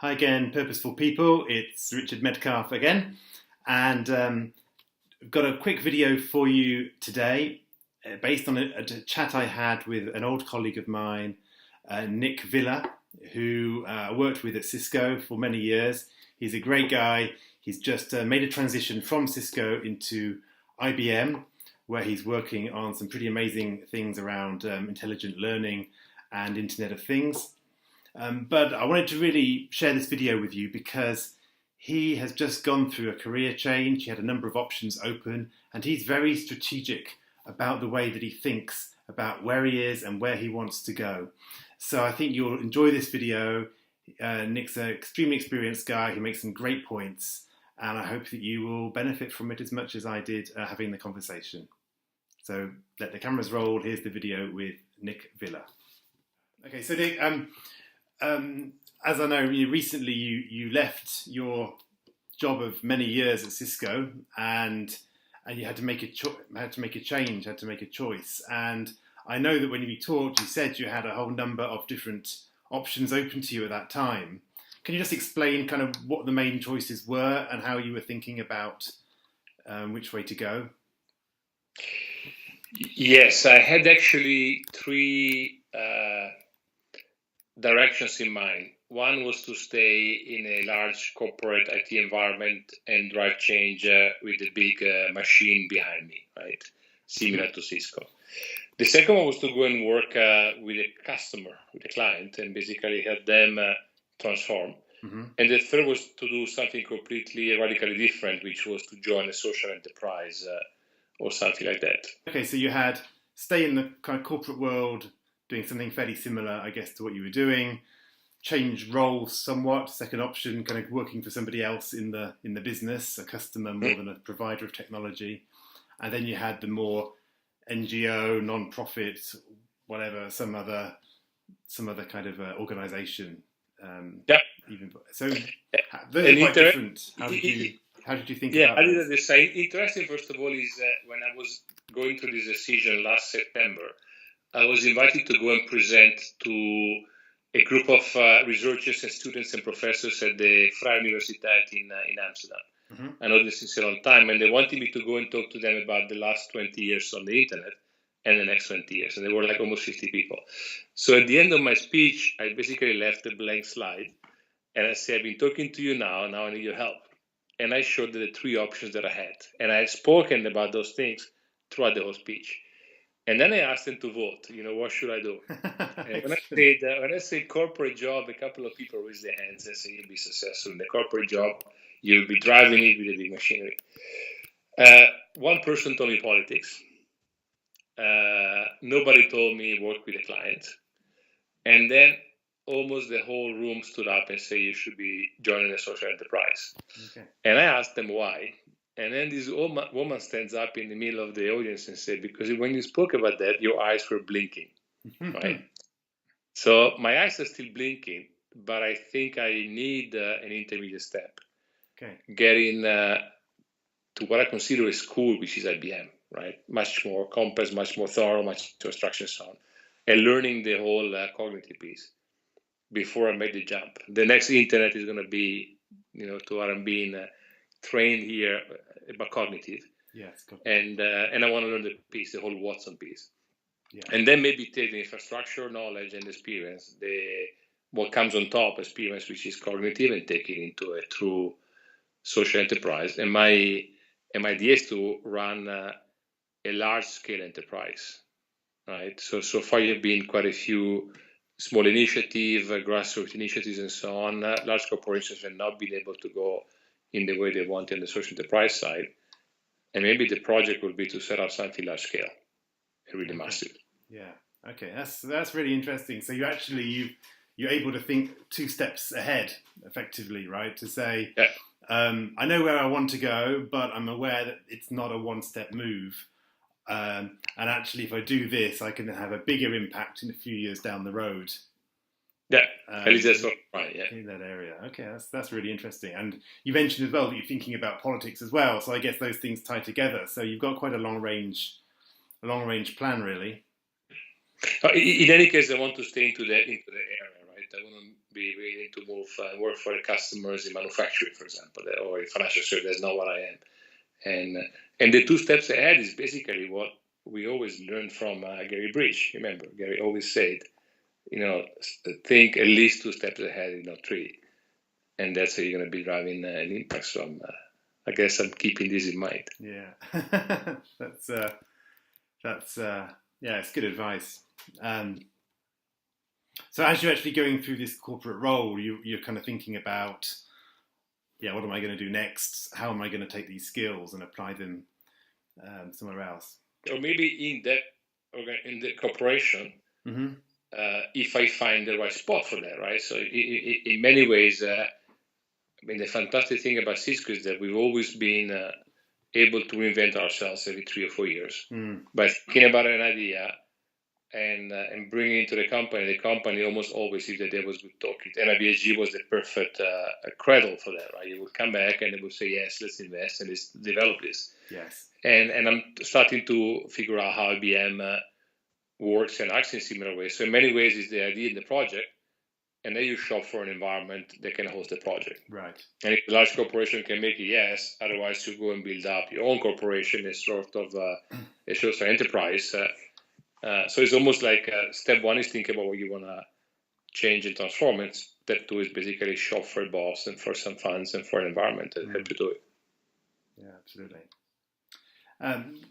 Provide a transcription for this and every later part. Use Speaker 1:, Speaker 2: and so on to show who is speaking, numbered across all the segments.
Speaker 1: Hi again, Purposeful people. It's Richard Metcalf again, and I've got a quick video for you today based on a chat I had with an old colleague of mine, Nic Villa, who I worked with at Cisco for many years. He's a great guy. He's just made a transition from Cisco into IBM, where he's working on some pretty amazing things around intelligent learning and Internet of Things. But I wanted to really share this video with you because he has just gone through a career change. He had a number of options open, and he's very strategic about the way that he thinks about where he is and where he wants to go. So I think you'll enjoy this video. Nic's an extremely experienced guy. He makes some great points, and I hope that you will benefit from it as much as I did having the conversation. So let the cameras roll. Here's the video with Nic Villa. Okay, so Nic, as I know, recently you left your job of many years at Cisco, and you had to make a change, had to make a choice. And I know that when we talked, you said you had a whole number of different options open to you at that time. Can you just explain kind of what the main choices were and how you were thinking about which way to go?
Speaker 2: Yes, I had actually three directions in mind. One was to stay in a large corporate IT environment and drive change with a big machine behind me, right? Similar to Cisco. The second one was to go and work with a customer, with a client, and basically help them transform. Mm-hmm. And the third was to do something completely radically different, which was to join a social enterprise or something like that.
Speaker 1: Okay, so you had stay in the kind of corporate world, doing something fairly similar, I guess, to what you were doing, change roles somewhat, second option, kind of working for somebody else in the business, a customer more than a provider of technology. And then you had the more NGO, non-profit, whatever, some other kind of organization.
Speaker 2: Yeah.
Speaker 1: So those are quite different. How did you think about that?
Speaker 2: Yeah, the same. Interesting, first of all, is when I was going through this decision last September, I was invited to go and present to a group of researchers and students and professors at the Vrije Universiteit in Amsterdam. Mm-hmm. I know this is a long time, and they wanted me to go and talk to them about the last 20 years on the internet and the next 20 years. And there were like almost 50 people. So at the end of my speech, I basically left a blank slide. And I said, I've been talking to you now I need your help. And I showed the three options that I had. And I had spoken about those things throughout the whole speech. And then I asked them to vote. What should I do? When I say corporate job, a couple of people raised their hands and said, you'll be successful in the corporate job. You'll be driving it with a big machinery. One person told me politics. Nobody told me work with a client. And then almost the whole room stood up and said, you should be joining a social enterprise. Okay. And I asked them why. And then this old woman stands up in the middle of the audience and said, because when you spoke about that, your eyes were blinking, right? So my eyes are still blinking, but I think I need an intermediate step. Okay. Getting to what I consider a school, which is IBM, right? Much more complex, much more thorough, much more structured, so on. And learning the whole cognitive piece before I make the jump. The next internet is going to be, to what I'm being trained here about cognitive. Yes. And I want to learn the piece, the whole Watson piece. Yeah. And then maybe take the infrastructure, knowledge, and experience, what comes on top, experience, which is cognitive, and take it into a true social enterprise. And my idea is to run a large-scale enterprise, right? So far, you've been quite a few small initiatives, grassroots initiatives, and so on. Large corporations have not been able to go in the way they want in the social enterprise side. And maybe the project will be to set up something large scale and really massive.
Speaker 1: Yeah. Okay. That's really interesting. So you're able to think 2 steps ahead, effectively, right? To say, yeah. I know where I want to go, but I'm aware that it's not a one-step move. And actually, if I do this, I can have a bigger impact in a few years down the road.
Speaker 2: Yeah, at least that's right. Yeah,
Speaker 1: in that area. Okay, that's really interesting. And you mentioned as well that you're thinking about politics as well. So I guess those things tie together. So you've got quite a long range plan, really.
Speaker 2: In any case, I want to stay into the area, right? I wouldn't be willing to move and work for the customers in manufacturing, for example, or in financial services. That's not what I am. And the 2 steps ahead is basically what we always learned from Gary Bridge. Remember, Gary always said, think at least 2 steps ahead, not 3. And that's how you're going to be driving an impact. So I guess I'm keeping this in mind.
Speaker 1: Yeah, it's good advice. So as you're actually going through this corporate role, you're kind of thinking about, what am I going to do next? How am I going to take these skills and apply them somewhere else?
Speaker 2: Or maybe in the corporation,
Speaker 1: mm-hmm.
Speaker 2: If I find the right spot for that, right? So in many ways, the fantastic thing about Cisco is that we've always been able to reinvent ourselves every 3 or 4 years by thinking about an idea and bringing it to the company almost always, if the day was good talking. NIBSG was the perfect cradle for that, right? You would come back and they would say, yes, let's invest and let's develop this.
Speaker 1: Yes.
Speaker 2: And I'm starting to figure out how IBM works and acts in similar ways. So in many ways, it's the idea in the project, and then you shop for an environment that can host the project.
Speaker 1: Right.
Speaker 2: And if a large corporation can make it, yes. Otherwise, you go and build up your own corporation as sort of a social enterprise. So it's almost like step 1 is think about what you want to change and transform. And step 2 is basically shop for a boss and for some funds and for an environment that help you do it.
Speaker 1: Yeah, absolutely.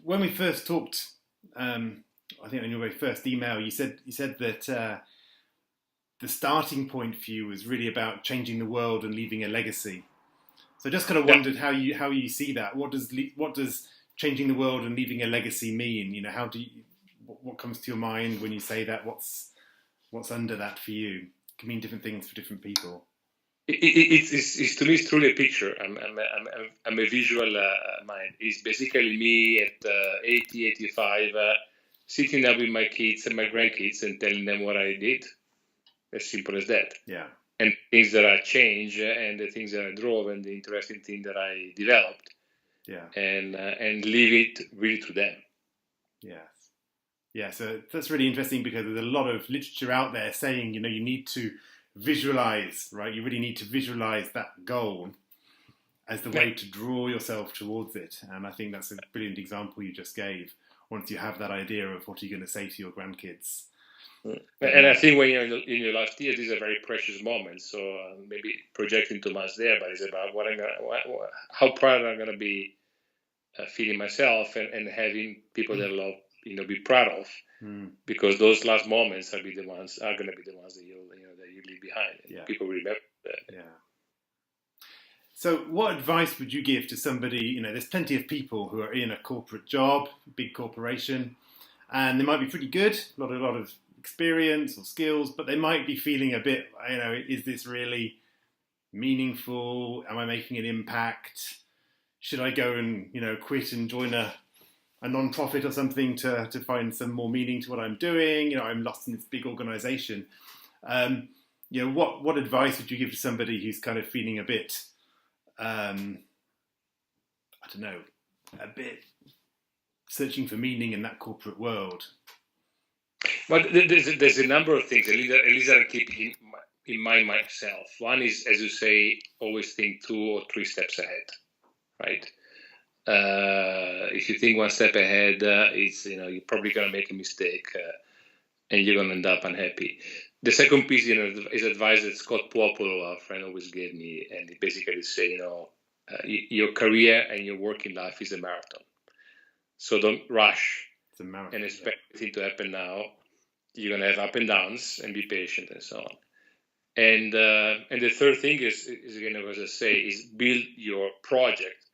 Speaker 1: When we first talked, I think on your very first email, you said that the starting point for you was really about changing the world and leaving a legacy. So I just kind of wondered how you see that. What does changing the world and leaving a legacy mean? What comes to your mind when you say that? What's under that for you? It can mean different things for different people.
Speaker 2: It's to me, it's truly a picture. I'm a visual mind. It's basically me at 80, 85, sitting up with my kids and my grandkids and telling them what I did. As simple as that.
Speaker 1: Yeah.
Speaker 2: And things that I changed and the things that I drove and the interesting thing that I developed.
Speaker 1: Yeah.
Speaker 2: And leave it really to them.
Speaker 1: Yes. Yeah. So that's really interesting because there's a lot of literature out there saying, you need to visualize, right? You really need to visualize that goal as the way to draw yourself towards it. And I think that's a brilliant example you just gave. Once you have that idea of what you're going to say to your grandkids.
Speaker 2: And I think when you're in your last year, these are very precious moments. So maybe projecting too much there, but it's about how proud I'm going to be feeling myself and having people that I love, be proud of, because those last moments are going to be the ones that you leave behind. And people remember that.
Speaker 1: Yeah. So what advice would you give to somebody, there's plenty of people who are in a corporate job, big corporation, and they might be pretty good, a lot of experience or skills, but they might be feeling a bit, is this really meaningful? Am I making an impact? Should I go and, quit and join a non-profit or something to find some more meaning to what I'm doing? I'm lost in this big organization. What advice would you give to somebody who's kind of feeling a bit, a bit searching for meaning in that corporate world?
Speaker 2: Well, there's a number of things. At least I keep in mind myself. One is, as you say, always think 2 or 3 steps ahead, right? If you think 1 step ahead, you're probably going to make a mistake and you're going to end up unhappy. The second piece, is advice that Scott Purposeful, our friend, always gave me, and he basically said, your career and your working life is a marathon. So don't rush and expect everything to happen now. You're going to have up and downs and be patient and so on. And the third thing is again, as I say, is build your project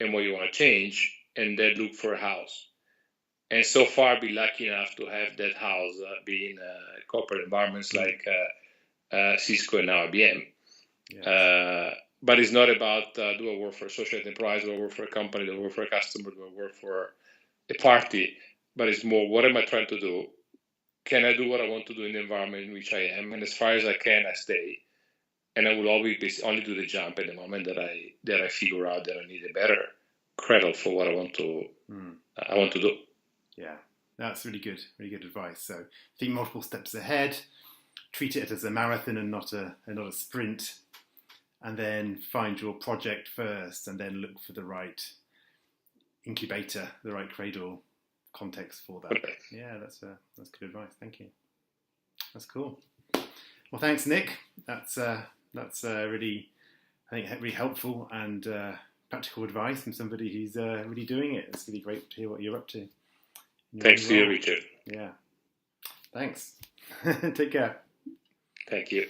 Speaker 2: and what you want to change, and then look for a house. And so far, be lucky enough to have that house be in corporate environments like Cisco and now IBM. Yes. But it's not about do I work for a social enterprise, do I work for a company, do I work for a customer, do I work for a party? But it's more, what am I trying to do? Can I do what I want to do in the environment in which I am? And as far as I can, I stay. And I will always only do the jump at the moment that I figure out that I need a better cradle for what I want to do.
Speaker 1: Yeah, that's really good advice. So think multiple steps ahead, treat it as a marathon and not a sprint, and then find your project first, and then look for the right incubator, the right cradle context for that. Yeah, that's good advice. Thank you. That's cool. Well, thanks, Nic. That's really, I think, really helpful and practical advice from somebody who's really doing it. It's really great to hear what you're up to.
Speaker 2: Thanks to you, Richard.
Speaker 1: Yeah. Thanks. Take care.
Speaker 2: Thank you.